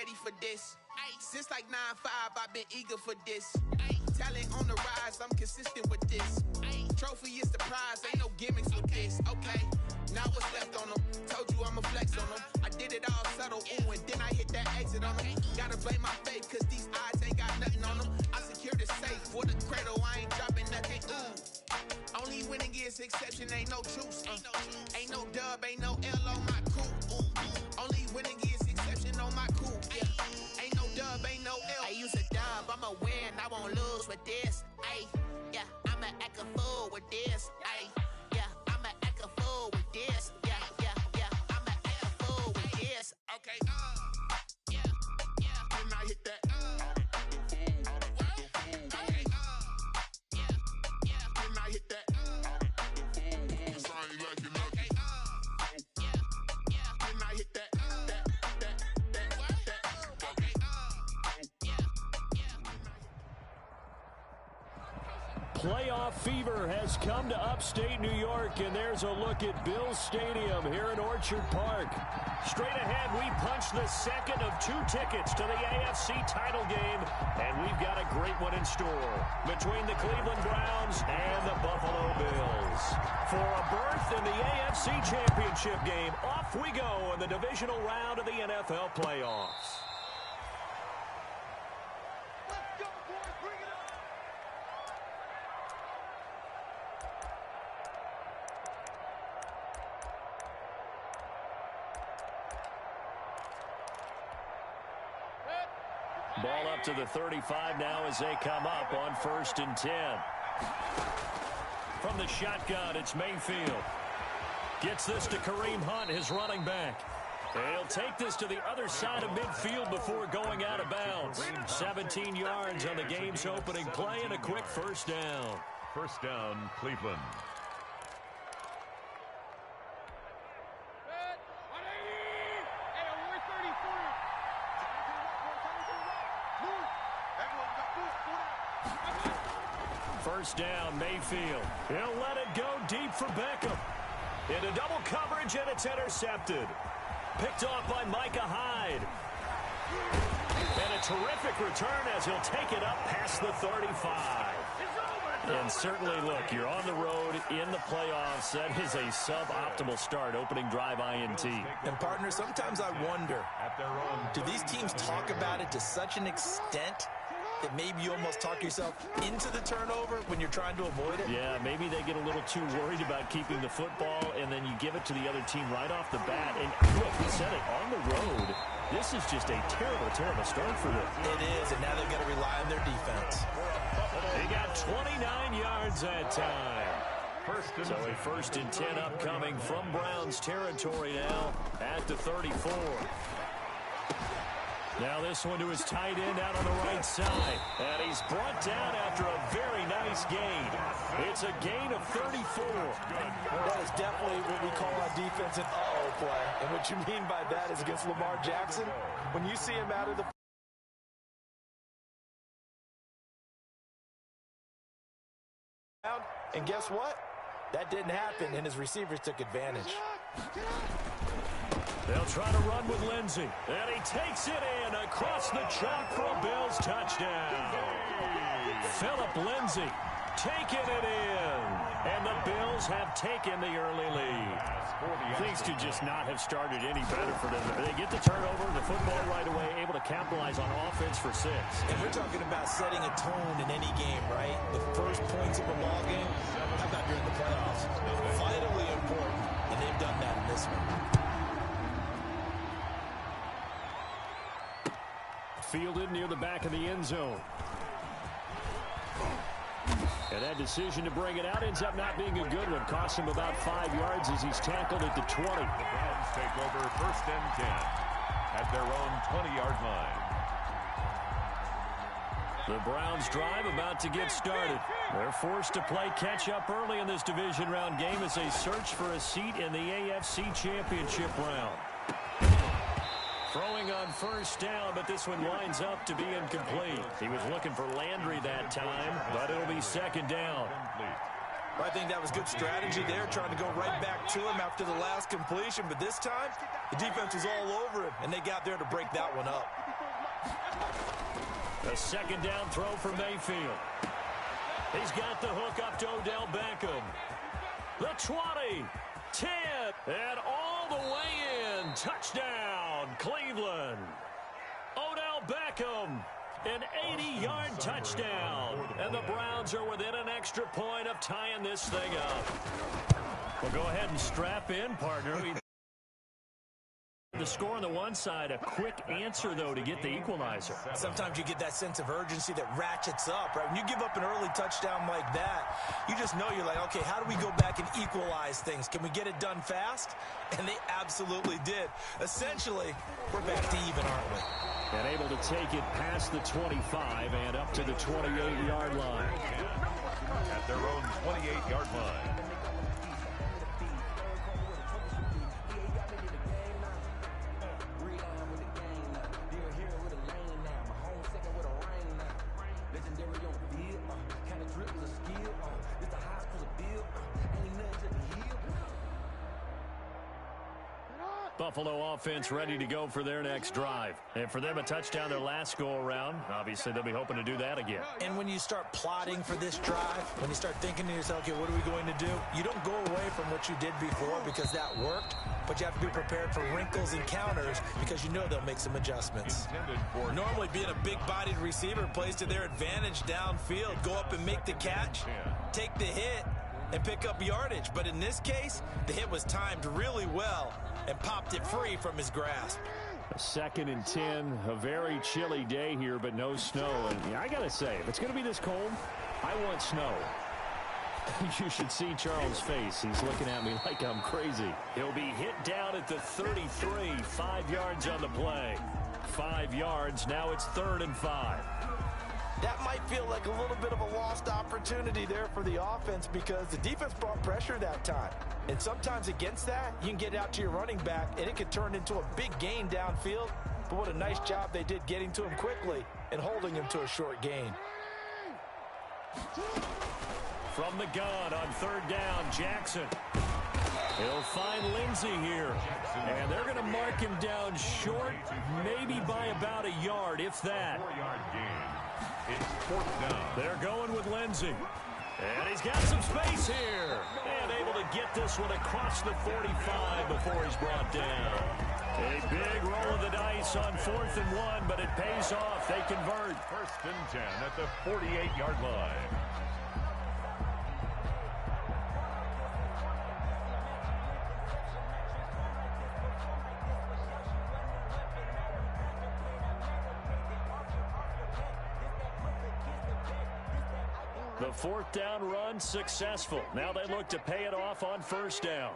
ready for this. Since like 9-5, I've been eager for this. Talent on the rise, I'm consistent with this. Trophy is the prize, ain't no gimmicks with this. Okay, now what's left on them? Told you I'ma flex on them. I did it all subtle, ooh, and then I hit that exit on them. Gotta blame my faith, cause these odds ain't got nothing on them. I secure the safe for the cradle, I ain't dropping nothing, ooh. Only winning is exception, ain't no truce. Ain't no dub, ain't no L on my crew. Only winning is exception on my crew. Yeah. Ain't no dub, ain't no L. I use a dub, I'ma win, I won't lose with this. Ay, yeah, I'ma act a fool with this. Ay, yeah, I'ma act a fool with this. Yeah, yeah, yeah, I'ma act a fool with this. Okay, yeah, yeah. When I hit that, okay, yeah, when I hit that. Playoff fever has come to upstate New York, and there's a look at Bills Stadium here in Orchard Park. Straight ahead, we punch the second of 2 tickets to the AFC title game, and we've got a great one in store between the Cleveland Browns and the Buffalo Bills. For a berth in the AFC Championship game, off we go in the divisional round of the NFL playoffs. Ball up to the 35 now as they come up on 1st and 10. From the shotgun, it's Mayfield. Gets this to Kareem Hunt, his running back. He'll take this to the other side of midfield before going out of bounds. 17 yards on the game's opening play and a quick first down. First down, Cleveland. First down, Mayfield. He'll let it go deep for Beckham. Into double coverage, and it's intercepted. Picked off by Micah Hyde. And a terrific return as he'll take it up past the 35. And certainly, look, you're on the road in the playoffs. That is a suboptimal start, opening drive INT. And, partner, sometimes I wonder, do these teams talk about it to such an extent that maybe you almost talk yourself into the turnover when you're trying to avoid it? Yeah, maybe they get a little too worried about keeping the football, and then you give it to the other team right off the bat. And look, he said it, on the road, this is just a terrible, terrible start for them. It is, and now they've got to rely on their defense. They got 29 yards that time. So a 1st and 10 upcoming from Browns territory now at the 34. Now this one to his tight end out on the right side. And he's brought down after a very nice gain. It's a gain of 34. That is definitely what we call on defense an uh-oh play. And what you mean by that is against Lamar Jackson, when you see him out of the and guess what? That didn't happen, and his receivers took advantage. They'll try to run with Lindsey. And he takes it in across the chalk for a Bills touchdown. Phillip Lindsey taking it in. And the Bills have taken the early lead. Things could just not have started any better for them. They get the turnover, the football right away, able to capitalize on offense for 6. And we're talking about setting a tone in any game, right? The first points of a ball game, how about during the playoffs? Vitally important, and they've done that in this one. Fielded near the back of the end zone. And that decision to bring it out ends up not being a good one. Costs him about 5 yards as he's tackled at the 20. The Browns take over 1st and 10 at their own 20-yard line. The Browns drive about to get started. They're forced to play catch-up early in this division round game as they search for a seat in the AFC Championship round. Throwing on 1st down, but this one lines up to be incomplete. He was looking for Landry that time, but it'll be 2nd down. I think that was good strategy there, trying to go right back to him after the last completion. But this time, the defense was all over him, and they got there to break that one up. A second down throw for Mayfield. He's got the hook up to Odell Beckham. The 20, 10, and all the way in. Touchdown, Cleveland. Odell Beckham, an 80-yard touchdown. And the Browns are within an extra point of tying this thing up. Well, go ahead and strap in, partner. The score on the one side, a quick answer, though, to get the equalizer. Sometimes you get that sense of urgency that ratchets up, right? When you give up an early touchdown like that, you just know you're like, okay, how do we go back and equalize things? Can we get it done fast? And they absolutely did. Essentially, we're back to even, aren't we? And able to take it past the 25 and up to the 28-yard line. At their own 28-yard line. Buffalo offense ready to go for their next drive. And for them, a touchdown their last go-around. Obviously, they'll be hoping to do that again. And when you start plotting for this drive, when you start thinking to yourself, okay, what are we going to do? You don't go away from what you did before because that worked, but you have to be prepared for wrinkles and counters because you know they'll make some adjustments. Normally, being a big-bodied receiver plays to their advantage downfield. Go up and make the catch, take the hit, and pick up yardage. But in this case, the hit was timed really well and popped it free from his grasp. A 2nd and 10, a very chilly day here, but no snow. And I got to say, if it's going to be this cold, I want snow. You should see Charles' face. He's looking at me like I'm crazy. He'll be hit down at the 33, 5 yards on the play. 5 yards, now it's 3rd and 5. That might feel like a little bit of a lost opportunity there for the offense because the defense brought pressure that time. And sometimes against that, you can get out to your running back, and it could turn into a big gain downfield. But what a nice job they did getting to him quickly and holding him to a short gain. From the gun on 3rd down, Jackson. He'll find Lindsey here. And they're going to mark him down short, maybe by about a yard, if that. 4-yard gain. It's 4th down. They're going with Lindsey. And he's got some space here. And able to get this one across the 45 before he's brought down. A big roll of the dice on 4th and 1, but it pays off. They convert. 1st and 10 at the 48-yard line. The 4th down run successful. Now they look to pay it off on 1st down.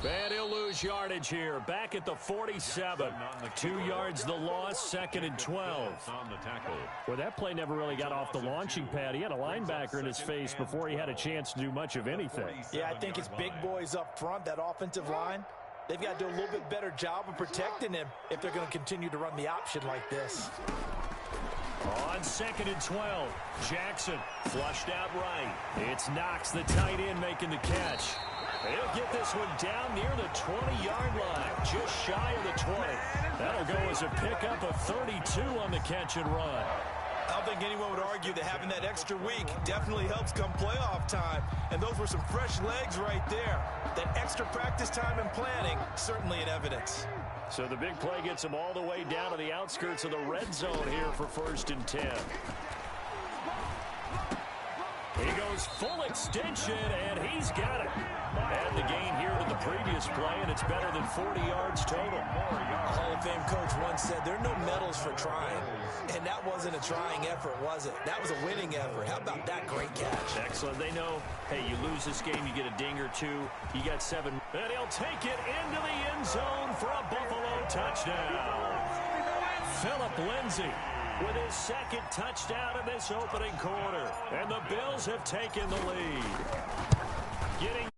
And he'll lose yardage here. Back at the 47. 2 yards the loss, 2nd and 12. Well, that play never really got off the launching pad. He had a linebacker in his face before he had a chance to do much of anything. Yeah, I think it's big boys up front, that offensive line. They've got to do a little bit better job of protecting him if they're going to continue to run the option like this. On 2nd and 12, Jackson flushed out right. It's Knox, the tight end, making the catch. He'll get this one down near the 20-yard line, just shy of the 20. That'll go as a pickup of 32 on the catch and run. I don't think anyone would argue that having that extra week definitely helps come playoff time. And those were some fresh legs right there. That extra practice time and planning, certainly in evidence. So the big play gets him all the way down to the outskirts of the red zone here for 1st and 10. He goes full extension, and he's got it. Add the gain here to the previous play, and it's better than 40 yards total. A Hall of Fame coach once said, there are no medals for trying. And that wasn't a trying effort, was it? That was a winning effort. How about that great catch? Excellent. They know, hey, you lose this game, you get a ding or two. You got 7. And he'll take it into the end zone for a Buffalo touchdown. Philip Lindsay with his 2nd touchdown in this opening quarter. And the Bills have taken the lead. Getting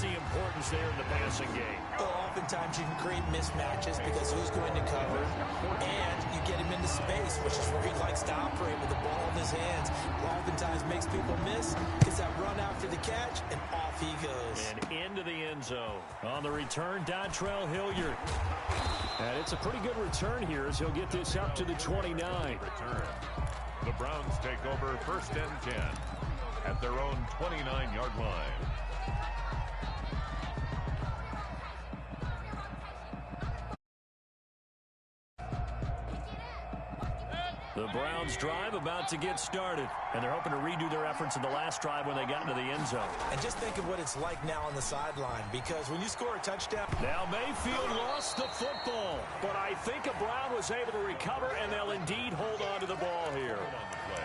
the importance there in the passing game. Well, oftentimes you can create mismatches because who's going to cover, and you get him into space, which is where he likes to operate with the ball in his hands. Oftentimes makes people miss, gets that run after the catch, and off he goes. And into the end zone. On the return, Dontrell Hilliard. And it's a pretty good return here as he'll get this up to the 29. Return. The Browns take over 1st and 10 at their own 29-yard line. The Browns drive about to get started, and they're hoping to redo their efforts in the last drive when they got into the end zone. And just think of what it's like now on the sideline, because when you score a touchdown... Now Mayfield lost the football, but I think a Brown was able to recover, and they'll indeed hold on to the ball here.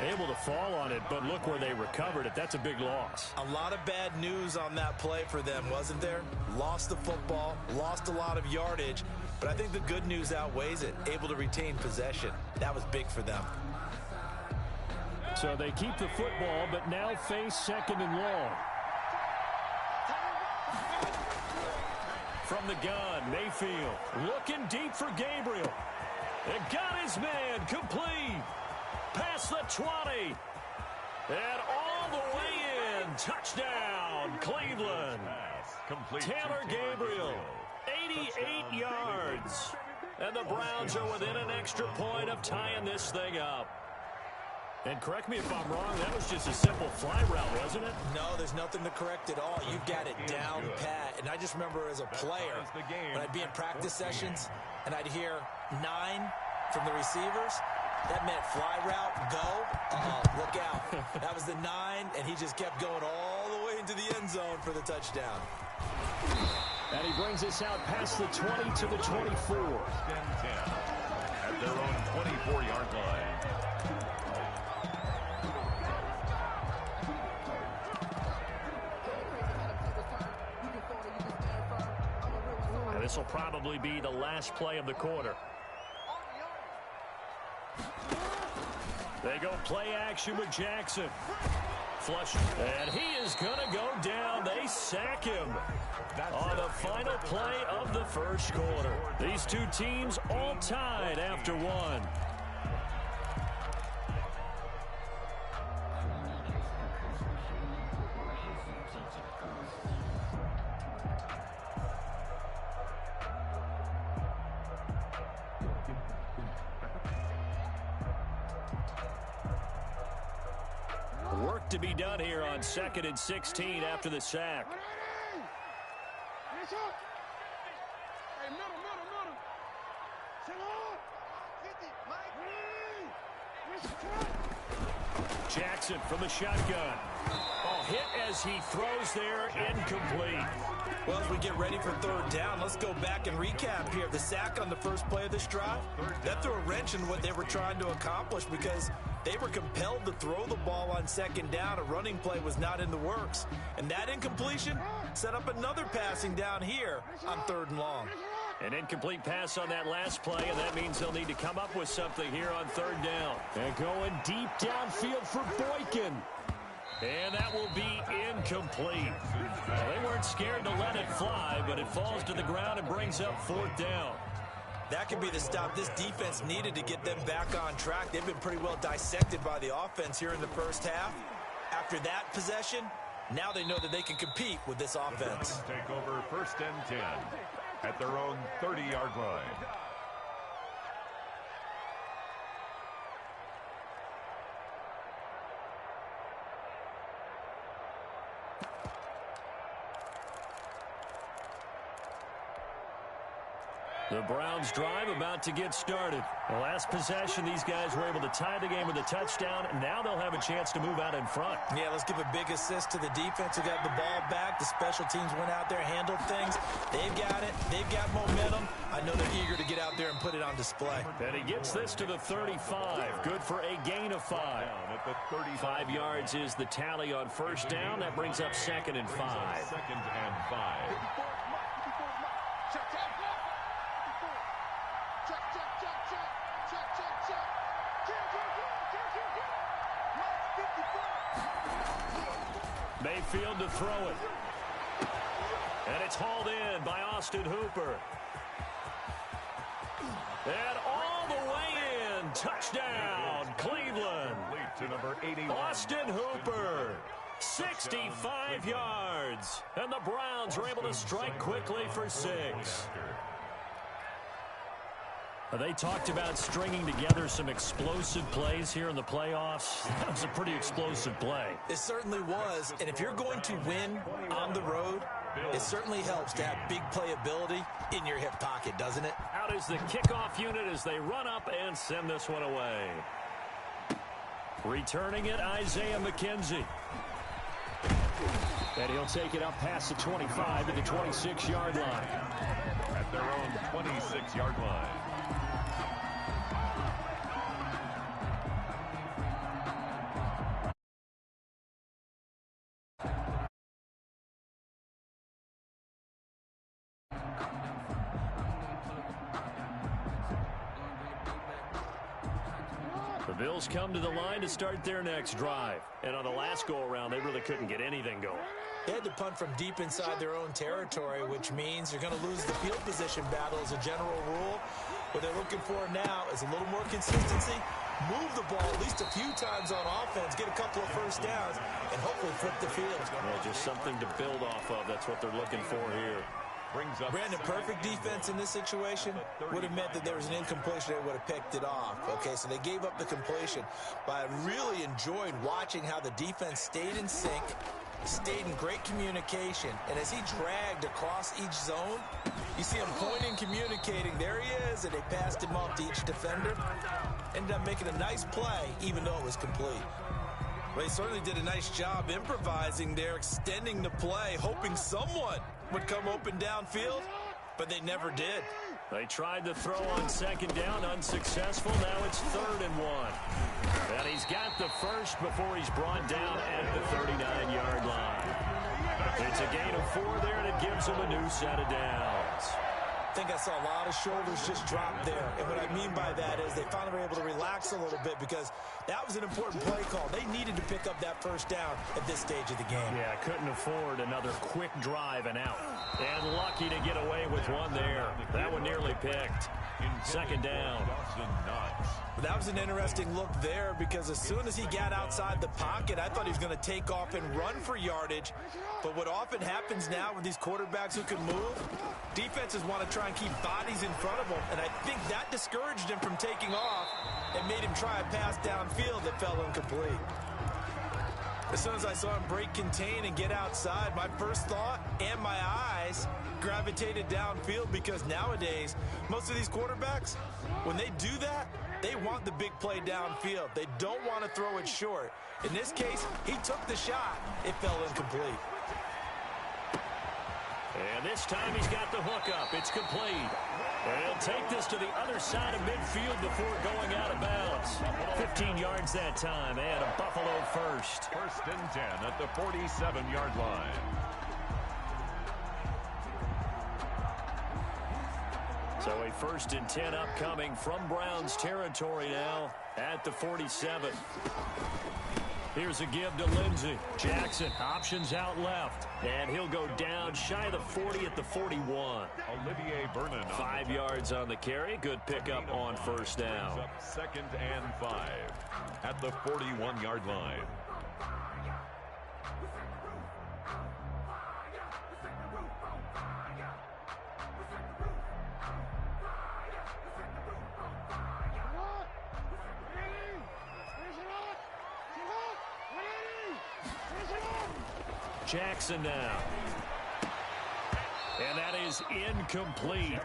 Able to fall on it, but look where they recovered it. That's a big loss. A lot of bad news on that play for them, wasn't there? Lost the football, lost a lot of yardage, but I think the good news outweighs it. Able to retain possession. That was big for them. So they keep the football, but now face 2nd and long. From the gun, Mayfield looking deep for Gabriel. It got his man complete. Past the 20. And all the way in. Touchdown, Cleveland. Taylor Gabriel, 88 yards. And the Browns are within an extra point of tying this thing up. And correct me if I'm wrong, that was just a simple fly route, wasn't it? No, there's nothing to correct at all. You've got it down pat. And I just remember as a player, when I'd be in practice sessions, and I'd hear 9 from the receivers, that meant fly route, go, look out. That was the 9, and he just kept going all the way into the end zone for the touchdown. And he brings us out past the 20 to the 24. 10 at their own 24-yard line. And this will probably be the last play of the quarter. They go play action with Jackson. Flush. And he is going to go down. They sack him on the final play of the first quarter. These two teams all tied after one. Work to be done here on 2nd and 16 after the sack. Jackson from the shotgun. Oh, hit as he throws there, incomplete. Well, as we get ready for 3rd down, let's go back and recap here. The sack on the first play of this drive, that threw a wrench in what they were trying to accomplish because they were compelled to throw the ball on 2nd down. A running play was not in the works. And that incompletion set up another passing down here on 3rd and long. An incomplete pass on that last play, and that means they'll need to come up with something here on 3rd down. And going deep downfield for Boykin. And that will be incomplete. Well, they weren't scared to let it fly, but it falls to the ground and brings up 4th down. That could be the stop this defense needed to get them back on track. They've been pretty well dissected by the offense here in the first half. After that possession, now they know that they can compete with this offense. The take over 1st and 10 at their own 30-yard line. The Browns drive about to get started. The last possession, these guys were able to tie the game with a touchdown, and now they'll have a chance to move out in front. Yeah, let's give a big assist to the defense who got the ball back. The special teams went out there, handled things. They've got it. They've got momentum. I know they're eager to get out there and put it on display. And he gets this to the 35. Good for a gain of 5. 5 yards is the tally on 1st down. That brings up 2nd and 5. 2nd and 5. Mayfield to throw it. And it's hauled in by Austin Hooper. And all the way in touchdown, Cleveland. Lead to number 81. Austin Hooper, 65 yards. And the Browns are able to strike quickly for 6. They talked about stringing together some explosive plays here in the playoffs. That was a pretty explosive play. It certainly was. And if you're going to win on the road, it certainly helps to have big playability in your hip pocket, doesn't it? Out is the kickoff unit as they run up and send this one away. Returning it, Isaiah McKenzie. And he'll take it up past the 25 to the 26-yard line. At their own 26-yard line. The Bills come to the line to start their next drive. And on the last go-around, they really couldn't get anything going. They had to punt from deep inside their own territory, which means you're going to lose the field position battle as a general rule. What they're looking for now is a little more consistency, move the ball at least a few times on offense, get a couple of first downs, and hopefully flip the field. Well, just something to build off of. That's what they're looking for here. Brandon, perfect defense in this situation would have meant that there was an incompletion. They would have picked it off. Okay, so they gave up the completion. But I really enjoyed watching how the defense stayed in sync, stayed in great communication. And as he dragged across each zone, you see him pointing, communicating. There he is, and they passed him off to each defender. Ended up making a nice play, even though it was complete. Well, he certainly did a nice job improvising there, extending the play, hoping someone would come open downfield, but they never did. They tried to throw on second down, unsuccessful. Now it's 3rd and 1. And he's got the first before he's brought down at the 39-yard line. It's a gain of 4 there, and it gives him a new set of downs. I think I saw a lot of shoulders just drop there. And what I mean by that is they finally were able to relax a little bit because that was an important play call. They needed to pick up that first down at this stage of the game. Yeah, couldn't afford another quick drive and out. And lucky to get away with one there. That one nearly picked. 2nd down. That was an interesting look there because as soon as he got outside the pocket, I thought he was going to take off and run for yardage. But what often happens now with these quarterbacks who can move, defenses want to try and keep bodies in front of them. And I think that discouraged him from taking off and made him try a pass downfield that fell incomplete. As soon as I saw him break contain and get outside, my first thought and my eyes gravitated downfield because nowadays, most of these quarterbacks, when they do that, they want the big play downfield. They don't want to throw it short. In this case, he took the shot. It fell incomplete. And this time he's got the hook up. It's complete. And he'll take this to the other side of midfield before going out of bounds. 15 yards that time, and a Buffalo first. 1st and 10 at the 47-yard line. So a 1st and 10 upcoming from Browns territory now at the 47. Here's a give to Lindsey. Jackson, options out left. And he'll go down shy of the 40 at the 41. Olivier Vernon. 5 yards on the carry. Good pickup on 1st down. 2nd and 5 at the 41-yard line. Jackson now. And that is incomplete.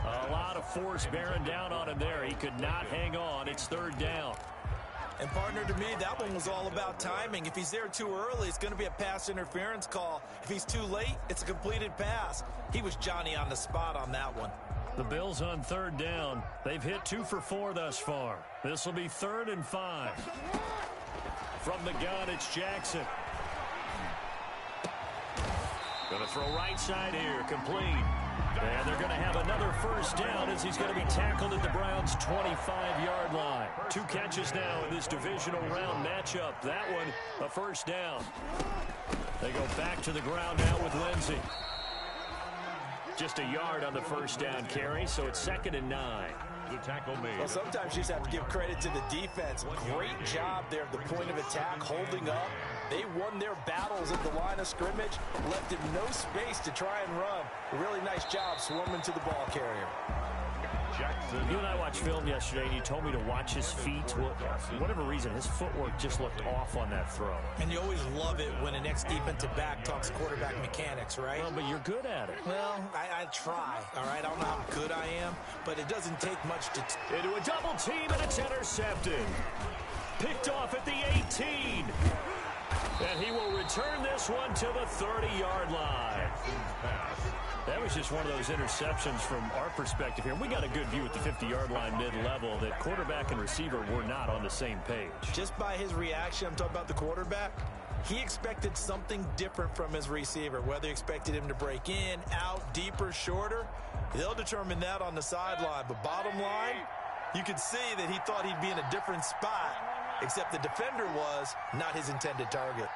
A lot of force bearing down on him there. He could not hang on. It's 3rd down. And partner, to me, that one was all about timing. If he's there too early, it's going to be a pass interference call. If he's too late, it's a completed pass. He was Johnny on the spot on that one. The Bills on 3rd down. They've hit 2 for 4 thus far. This will be 3rd and 5. From the gun, it's Jackson. Going to throw right side here, complete. And they're going to have another 1st down as he's going to be tackled at the Browns' 25-yard line. 2 catches now in this divisional round matchup. That one, a 1st down. They go back to the ground now with Lindsey. Just a yard on the 1st down carry, so it's 2nd and 9. The tackle made. Well, sometimes you just have to give credit to the defense. Great job there at the point of attack, holding up. They won their battles at the line of scrimmage, left him no space to try and run. A really nice job swarming to the ball carrier. Jackson. You and I watched film yesterday, and you told me to watch his feet. Well, for whatever reason, his footwork just looked off on that throw. And you always love it when an ex-defensive back talks quarterback mechanics, right? Well, but you're good at it. Well, I try, all right? I don't know how good I am, but it doesn't take much to... Into a double team, and it's intercepted. Picked off at the 18. And he will return this one to the 30-yard line. That was just one of those interceptions from our perspective here. We got a good view at the 50-yard line mid-level that quarterback and receiver were not on the same page. Just by his reaction, I'm talking about the quarterback, he expected something different from his receiver. Whether he expected him to break in, out, deeper, shorter, they'll determine that on the sideline. But bottom line, you could see that he thought he'd be in a different spot, except the defender was not his intended target.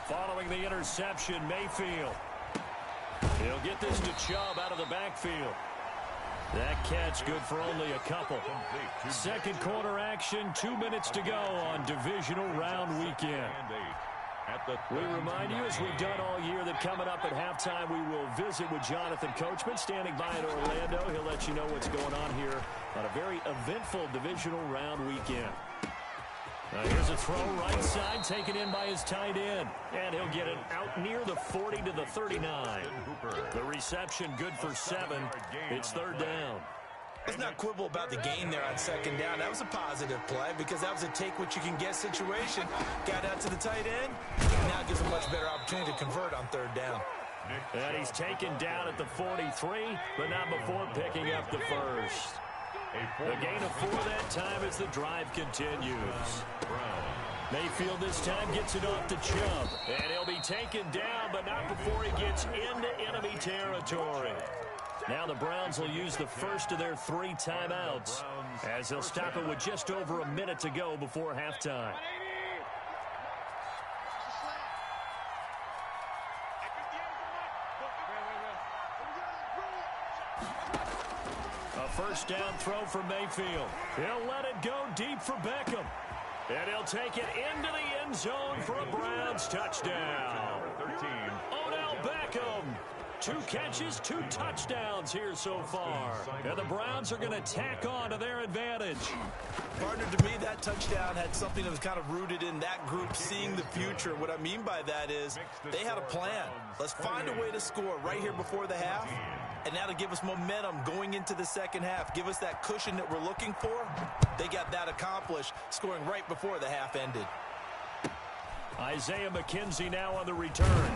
Following the interception, Mayfield. He'll get this to Chubb out of the backfield. That catch good for only a couple. Second quarter action, 2 minutes to go on divisional round weekend. We remind you, as we've done all year, that coming up at halftime, we will visit with Jonathan Coachman, standing by in Orlando. He'll let you know what's going on here on a very eventful divisional round weekend. Here's a throw right side, taken in by his tight end. And he'll get it out near the 40 to the 39. The reception good for 7. It's third down. Let's not quibble about the gain there on second down. That was a positive play because that was a take-what-you-can-get situation. Got out to the tight end, and now gives a much better opportunity to convert on third down. And he's taken down at the 43, but not before picking up the first. The gain of 4 that time as the drive continues. Mayfield this time gets it off to Chubb. And he'll be taken down, but not before he gets into enemy territory. Now the Browns will use the first of their 3 timeouts as they'll stop it with just over a minute to go before halftime. First down throw for Mayfield. He'll let it go deep for Beckham. And he'll take it into the end zone for a Browns touchdown. 13. Odell Beckham. 2 catches, 2 touchdowns here so far. And the Browns are going to tack on to their advantage. Partner, to me, that touchdown had something that was kind of rooted in that group seeing the future. What I mean by that is they had a plan. Let's find a way to score right here before the half. And that'll give us momentum going into the second half. Give us that cushion that we're looking for. They got that accomplished, scoring right before the half ended. Isaiah McKenzie now on the return.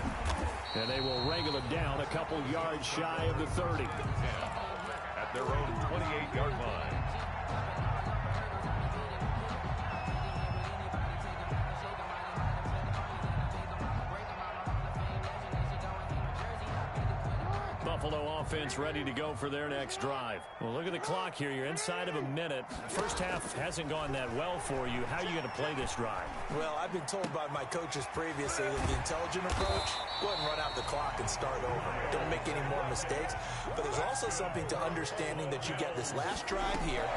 And they will wrangle it down a couple yards shy of the 30. At their own 28-yard line. Buffalo offense ready to go for their next drive. Well, look at the clock here. You're inside of a minute. First half hasn't gone that well for you. How are you going to play this drive? Well, I've been told by my coaches previously that the intelligent approach, go ahead and run out the clock and start over. Don't make any more mistakes. But there's also something to understanding that you get this last drive here.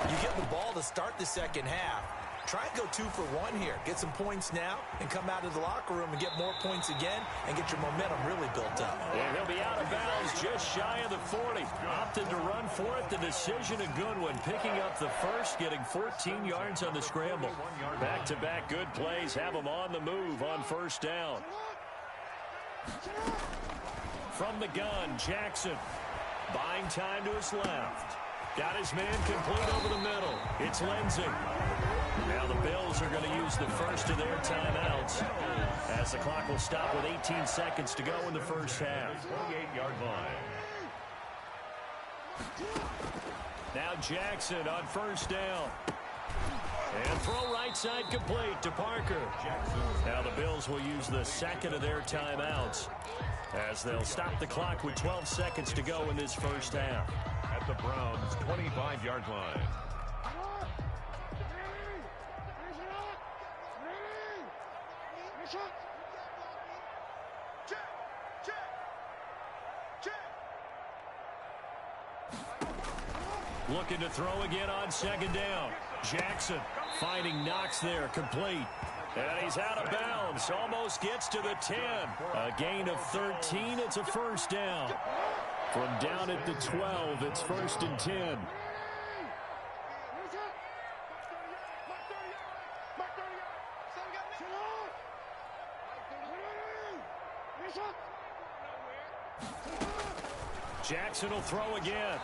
You get the ball to start the second half. Try and go 2 for 1 here. Get some points now and come out of the locker room and get more points again and get your momentum really built up. And he'll be out of bounds just shy of the 40. Opted to run for it. The decision a good one. Picking up the first, getting 14 yards on the scramble. Back-to-back good plays have him on the move on first down. From the gun, Jackson. Buying time to his left. Got his man complete over the middle. It's Lindsey. Now the Bills are going to use the first of their timeouts as the clock will stop with 18 seconds to go in the first half. 28-yard line. Now Jackson on first down. And throw right side complete to Parker. Now the Bills will use the second of their timeouts as they'll stop the clock with 12 seconds to go in this first half. At the Browns' 25-yard line. Looking to throw again on second down. Jackson finding Knox there, complete. And he's out of bounds. Almost gets to the 10. A gain of 13. It's a first down. From down at the 12, it's 1st and 10. Jackson will throw again.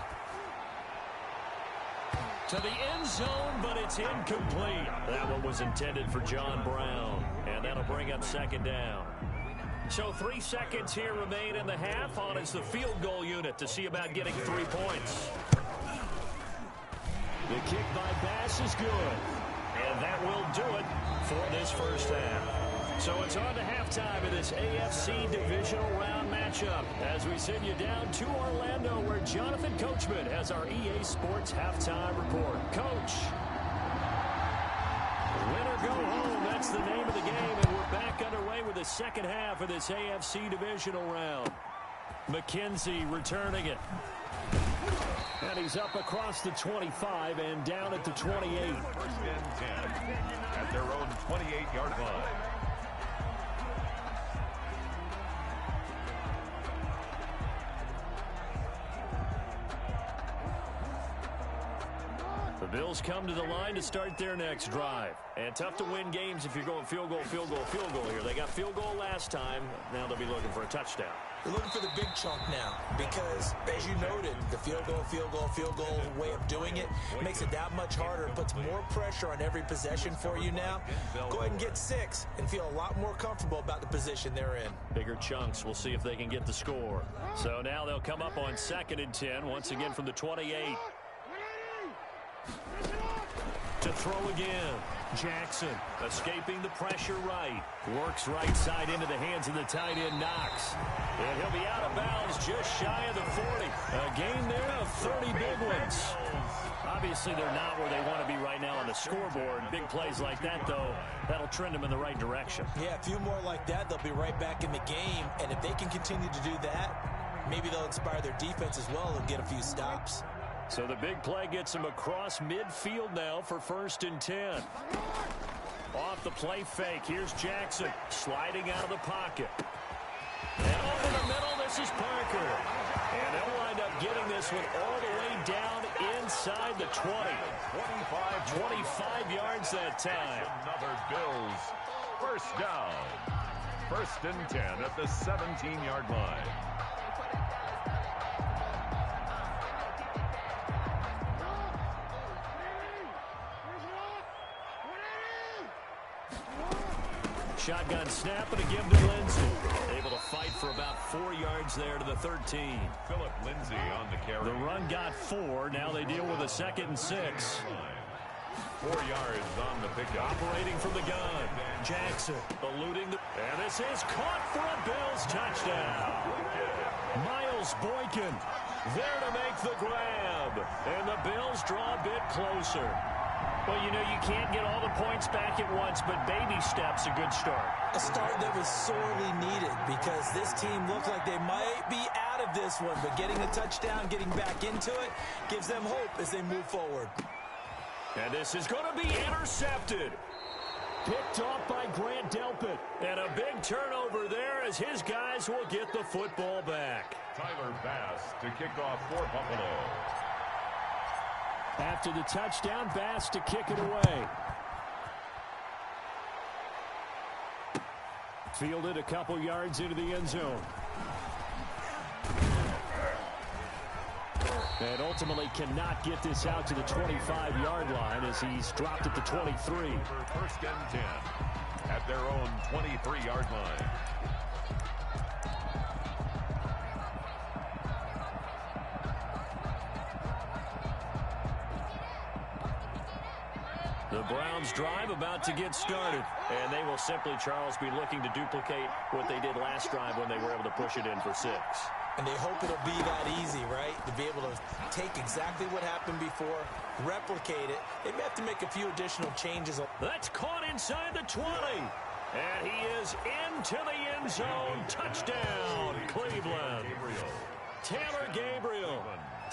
To the end zone, but it's incomplete. That one was intended for John Brown, and that'll bring up second down. So 3 seconds here remain in the half. On is the field goal unit to see about getting 3 points. The kick by Bass is good, and that will do it for this first half. So it's on to halftime of this AFC divisional round matchup as we send you down to Orlando where Jonathan Coachman has our EA Sports halftime report. Coach, win or go home, that's the name of the game, and we're back underway with the second half of this AFC divisional round. McKenzie returning it. And he's up across the 25 and down at the 28. 1st and 10 at their own 28-yard line. The Bills come to the line to start their next drive. And tough to win games if you're going field goal, field goal, field goal here. They got field goal last time. Now they'll be looking for a touchdown. They're looking for the big chunk now because, as you noted, the field goal way of doing it makes it that much harder. It puts more pressure on every possession for you now. Go ahead and get 6 and feel a lot more comfortable about the position they're in. Bigger chunks. We'll see if they can get the score. So now they'll come up on 2nd and 10, once again from the 28. To throw again. Jackson escaping the pressure right. Works right side into the hands of the tight end Knox. And he'll be out of bounds just shy of the 40. A gain there of 30 big ones. Obviously, they're not where they want to be right now on the scoreboard. Big plays like that, though, that'll trend them in the right direction. Yeah, a few more like that, they'll be right back in the game. And if they can continue to do that, maybe they'll inspire their defense as well and get a few stops. So the big play gets him across midfield now for 1st and 10. Off the play fake. Here's Jackson sliding out of the pocket. And over the middle, this is Parker. And they'll wind up getting this one all the way down inside the 20. 25 yards that time. Another Bills first down. 1st and 10 at the 17-yard line. Shotgun snap and a give to Lindsey. Able to fight for about 4 yards there to the 13. Philip Lindsey on the carry. The run got 4. Now they deal with a 2nd and 6. 4 yards on the pickup. Operating from the gun. Jackson eluding the... And this is caught for a Bills touchdown. Miles Boykin there to make the grab. And the Bills draw a bit closer. Well, you know, you can't get all the points back at once, but baby steps, a good start. A start that was sorely needed because this team looked like they might be out of this one, but getting a touchdown, getting back into it, gives them hope as they move forward. And this is going to be intercepted. Picked off by Grant Delpit. And a big turnover there as his guys will get the football back. Tyler Bass to kick off for Buffalo. After the touchdown, Bass to kick it away. Fielded a couple yards into the end zone. And ultimately cannot get this out to the 25-yard line as he's dropped at the 23. 1st and 10 at their own 23-yard line. The Browns drive about to get started. And they will simply, Charles, be looking to duplicate what they did last drive when they were able to push it in for 6. And they hope it'll be that easy, right? To be able to take exactly what happened before, replicate it. They may have to make a few additional changes. That's caught inside the 20. And he is into the end zone. Touchdown, Cleveland. Taylor Gabriel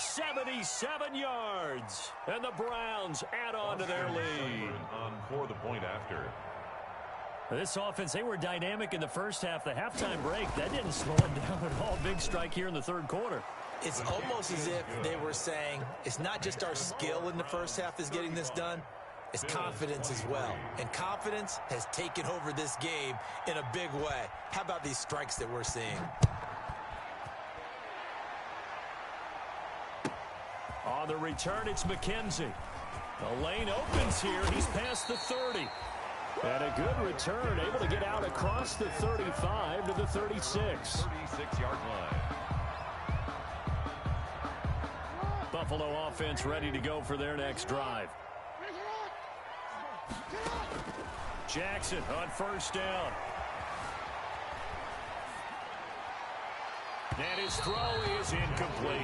77 yards. And the Browns add on to their lead. For the point after. This offense, they were dynamic in the first half. The halftime break, that didn't slow them down at all. Big strike here in the third quarter. It's almost as if they were saying, it's not just our skill in the first half that's getting this done, it's confidence as well. And confidence has taken over this game in a big way. How about these strikes that we're seeing? On the return, it's McKenzie. The lane opens here. He's past the 30. And a good return, able to get out across the 35 to the 36. 36-yard line. Buffalo offense ready to go for their next drive. Jackson on first down. And his throw is incomplete.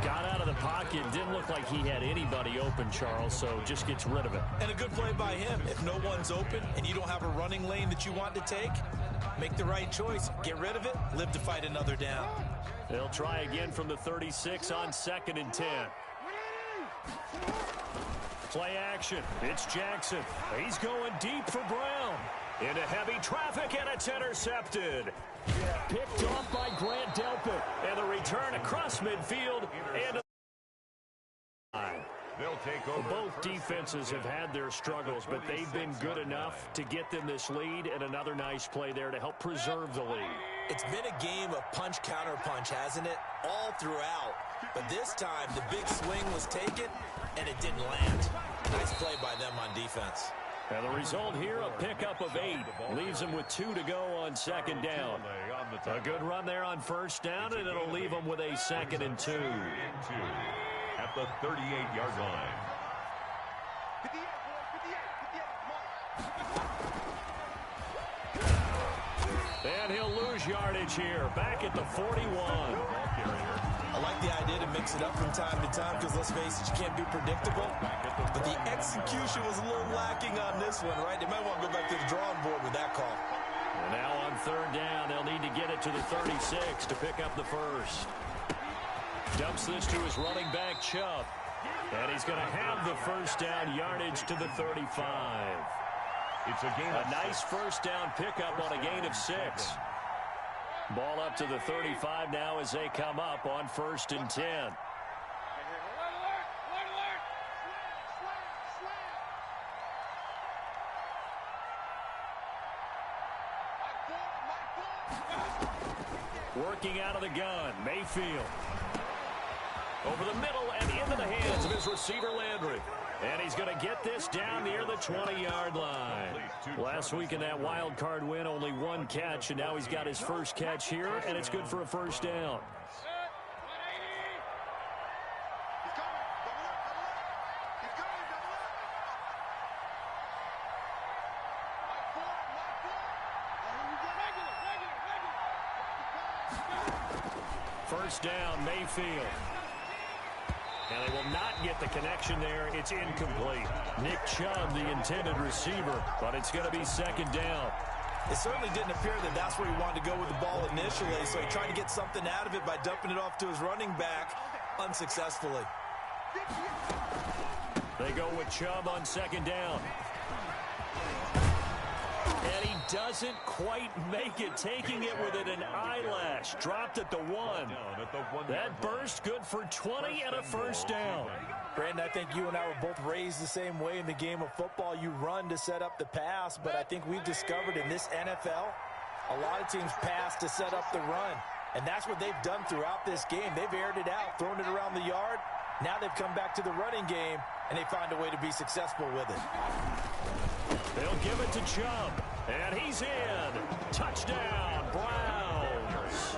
Got out of the pocket. Didn't look like he had anybody open, Charles, so just gets rid of it. And a good play by him. If no one's open and you don't have a running lane that you want to take, make the right choice. Get rid of it. Live to fight another down. They'll try again from the 36 on 2nd and 10. Play action. It's Jackson. He's going deep for Brown. Into heavy traffic, and it's intercepted. Picked off by Grant Delpit. And the return across midfield. And they'll take over. Both defenses have had their struggles, but they've been good enough to get them this lead, and another nice play there to help preserve the lead. It's been a game of punch-counter-punch, hasn't it? All throughout. But this time, the big swing was taken, and it didn't land. Nice play by them on defense. And the result here, a pickup of 8. Leaves them with 2 to go on 2nd down. A good run there on first down, and it'll leave them with a 2nd and 2. At the 38-yard line. And he'll lose yardage here. Back at the 41. I like the idea to mix it up from time to time because, let's face it, you can't be predictable. But the execution was a little lacking on this one, right? They might want to go back to the drawing board with that call. And now on 3rd down, they'll need to get it to the 36 to pick up the first. Dumps this to his running back, Chubb. And he's going to have the first down yardage to the 35. It's a gain of nice first down pickup on a gain of 6. Ball up to the 35 now as they come up on 1st and 10. Working out of the gun, Mayfield. Over the middle and into the hands of his receiver, Landry. And he's going to get this down near the 20-yard line. Last week in that wild card win, only 1 catch, and now he's got his first catch here, and it's good for a first down. First down, Mayfield. And they will not get the connection there. It's incomplete. Nick Chubb, the intended receiver, but it's going to be 2nd down. It certainly didn't appear that that's where he wanted to go with the ball initially, so he tried to get something out of it by dumping it off to his running back unsuccessfully. They go with Chubb on 2nd down. And he doesn't quite make it, taking it with an eyelash. Dropped at the 1. That burst good for 20 and a first down. Brandon, I think you and I were both raised the same way in the game of football. You run to set up the pass, but I think we've discovered in this NFL, a lot of teams pass to set up the run. And that's what they've done throughout this game. They've aired it out, thrown it around the yard. Now they've come back to the running game, and they find a way to be successful with it. They'll give it to Chubb, and he's in. Touchdown, Browns.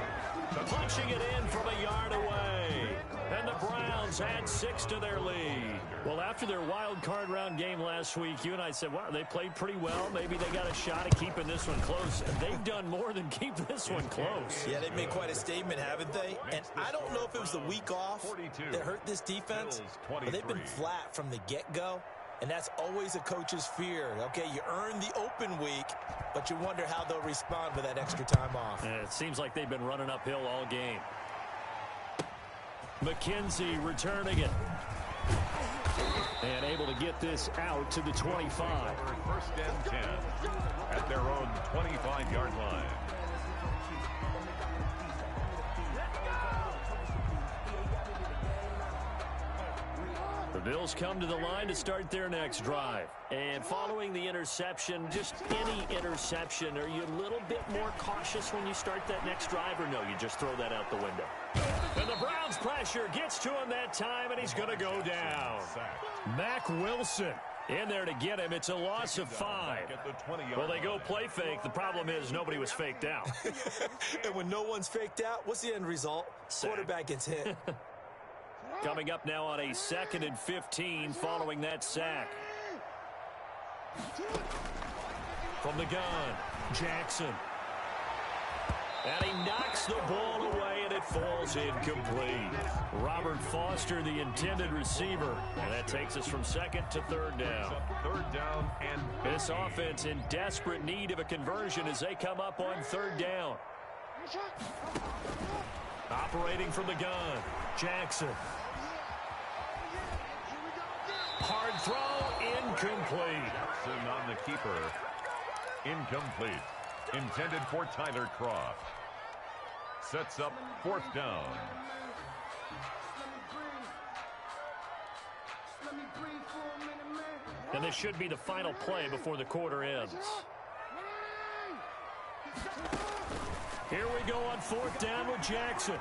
Punching it in from a yard away. And the Browns add 6 to their lead. Well, after their wild card round game last week, you and I said, wow, they played pretty well. Maybe they got a shot at keeping this one close. And they've done more than keep this one close. Yeah, they've made quite a statement, haven't they? And I don't know if it was the week off that hurt this defense, but they've been flat from the get-go. And that's always a coach's fear. Okay, you earn the open week, but you wonder how they'll respond with that extra time off. It seems like they've been running uphill all game. McKenzie returning it. And able to get this out to the 25. First and 10 at their own 25-yard line. The Bills come to the line to start their next drive. And following the interception, just any interception, are you a little bit more cautious when you start that next drive, or no, you just throw that out the window? And the Browns pressure gets to him that time, and he's going to go down. Mack Wilson in there to get him. It's a loss of 5. Well, they go play fake. The problem is nobody was faked out. And when no one's faked out, what's the end result? Quarterback gets hit. Coming up now on a 2nd and 15 following that sack. From the gun, Jackson. And he knocks the ball away, and it falls incomplete. Robert Foster, the intended receiver. And that takes us from 2nd to 3rd down. 3rd down and this offense in desperate need of a conversion as they come up on 3rd down. Operating from the gun, Jackson. Hard throw, incomplete. On the keeper, incomplete. Intended for Tyler Croft. Sets up 4th down. And this should be the final play before the quarter ends. Here we go on 4th down with Jackson.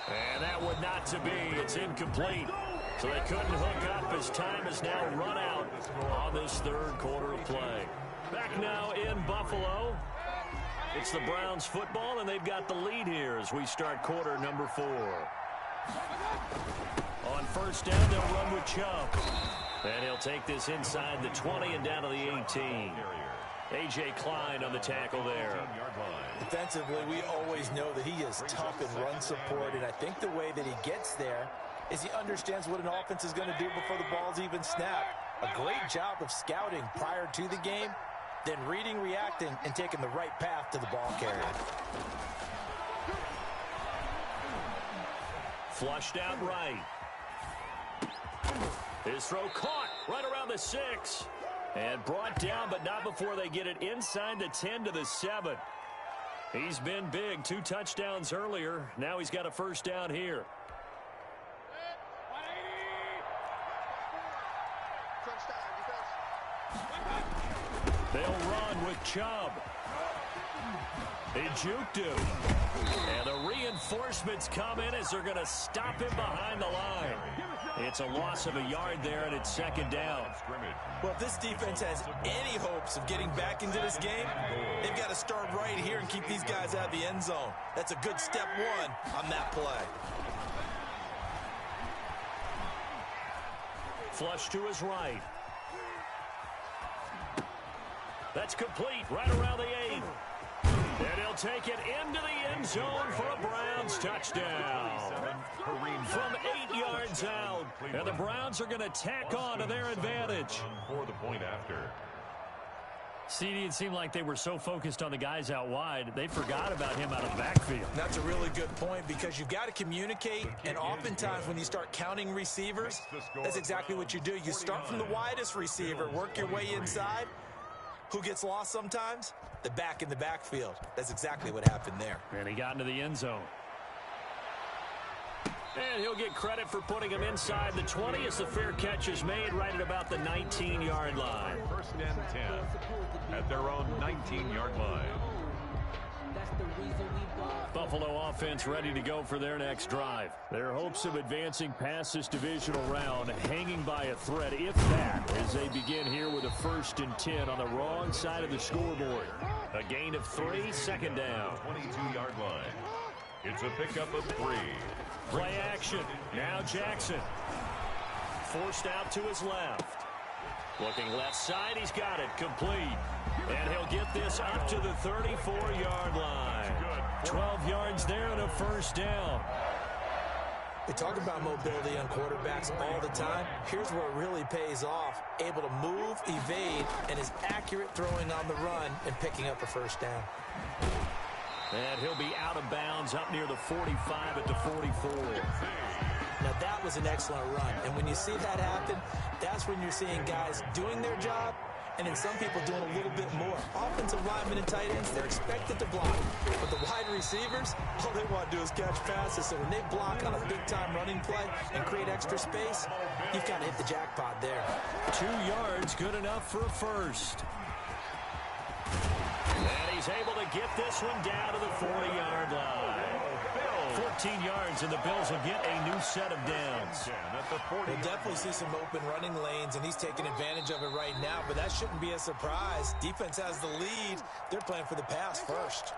And that would not to be. It's incomplete. So they couldn't hook up as time has now run out on this 3rd quarter of play. Back now in Buffalo. It's the Browns football, and they've got the lead here as we start quarter number 4. On 1st down, they'll run with Chubb. And he'll take this inside the 20 and down to the 18. A.J. Klein on the tackle there. Defensively, we always know that he is tough in run support, and I think the way that he gets there is he understands what an offense is going to do before the ball's even snapped. A great job of scouting prior to the game, then reading, reacting, and taking the right path to the ball carrier. Flushed out right. His throw caught right around the 6. And brought down, but not before they get it inside the 10 to the 7. He's been big. 2 touchdowns earlier. Now he's got a 1st down here. They'll run with Chubb. They juked him. And the reinforcements come in as they're going to stop him behind the line. It's a loss of a yard there, and it's 2nd down. Well, if this defense has any hopes of getting back into this game, they've got to start right here and keep these guys out of the end zone. That's a good step 1 on that play. Flush to his right. That's complete right around the 8. And he'll take it into the end zone for a Browns touchdown. From 8 yards out. And the Browns are going to tack on to their advantage. For the point after. CD, it seemed like they were so focused on the guys out wide, they forgot about him out of the backfield. That's a really good point because you've got to communicate, and oftentimes when you start counting receivers, that's exactly what you do. You start from the widest receiver, work your way inside. Who gets lost sometimes? The back in the backfield. That's exactly what happened there. And he got into the end zone. And he'll get credit for putting him inside the 20 as the fair catch is made right at about the 19-yard line. 1st and 10 at their own 19-yard line. Buffalo offense ready to go for their next drive. Their hopes of advancing past this divisional round hanging by a thread, if that, as they begin here with a 1st and 10 on the wrong side of the scoreboard. A gain of 3, 2nd down. 22-yard line. It's a pickup of 3. Play action. Now Jackson. Forced out to his left. Looking left side, he's got it. Complete. And he'll get this up to the 34-yard line. 12 yards there and a 1st down. We talk about mobility on quarterbacks all the time. Here's where it really pays off. Able to move, evade, and is accurate throwing on the run and picking up a 1st down. And he'll be out of bounds up near the 45 at the 44. Now, that was an excellent run. And when you see that happen, that's when you're seeing guys doing their job and then some people doing a little bit more. Offensive linemen and tight ends, they're expected to block. But the wide receivers, all they want to do is catch passes. So when they block on a big-time running play and create extra space, you've got to hit the jackpot there. 2 yards, good enough for a first. And he's able to get this one down to the 40-yard line. 14 yards, and the Bills will get a new set of downs. We'll definitely see some open running lanes, and he's taking advantage of it right now, but that shouldn't be a surprise. Defense has the lead. They're playing for the pass first.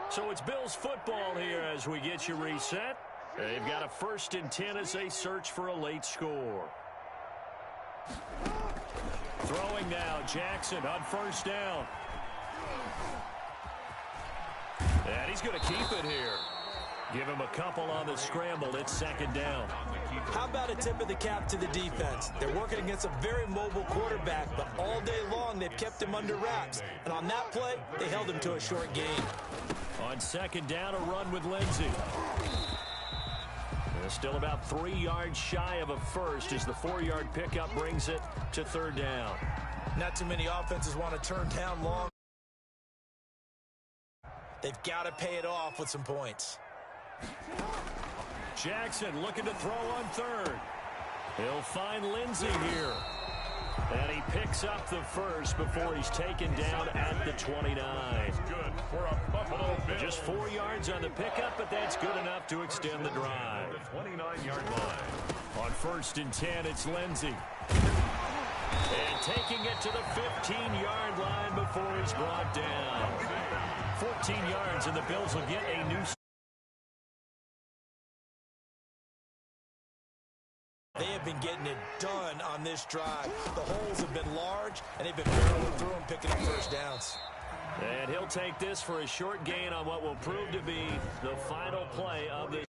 So it's Bills football here as we get you reset. They've got a 1st and 10 as they search for a late score. Throwing now, Jackson on 1st down. And he's going to keep it here. Give him a couple on the scramble. It's 2nd down. How about a tip of the cap to the defense? They're working against a very mobile quarterback, but all day long they've kept him under wraps. And on that play, they held him to a short gain. On 2nd down, a run with Lindsey. Still about 3 yards shy of a first as the 4-yard pickup brings it to 3rd down. Not too many offenses want to turn down long. They've got to pay it off with some points. Jackson looking to throw on 3rd. He'll find Lindsey here. And he picks up the first before he's taken down at the 29. Good for a Buffalo Bill. Just 4 yards on the pickup, but that's good enough to extend the drive. The 29-yard line. On 1st and 10, it's Lindsey. And taking it to the 15-yard line before he's brought down. 14 yards, and the Bills will get a new. They have been getting it done on this drive. The holes have been large, and they've been barreling through them, picking up 1st downs. And he'll take this for a short gain on what will prove to be the final play of this.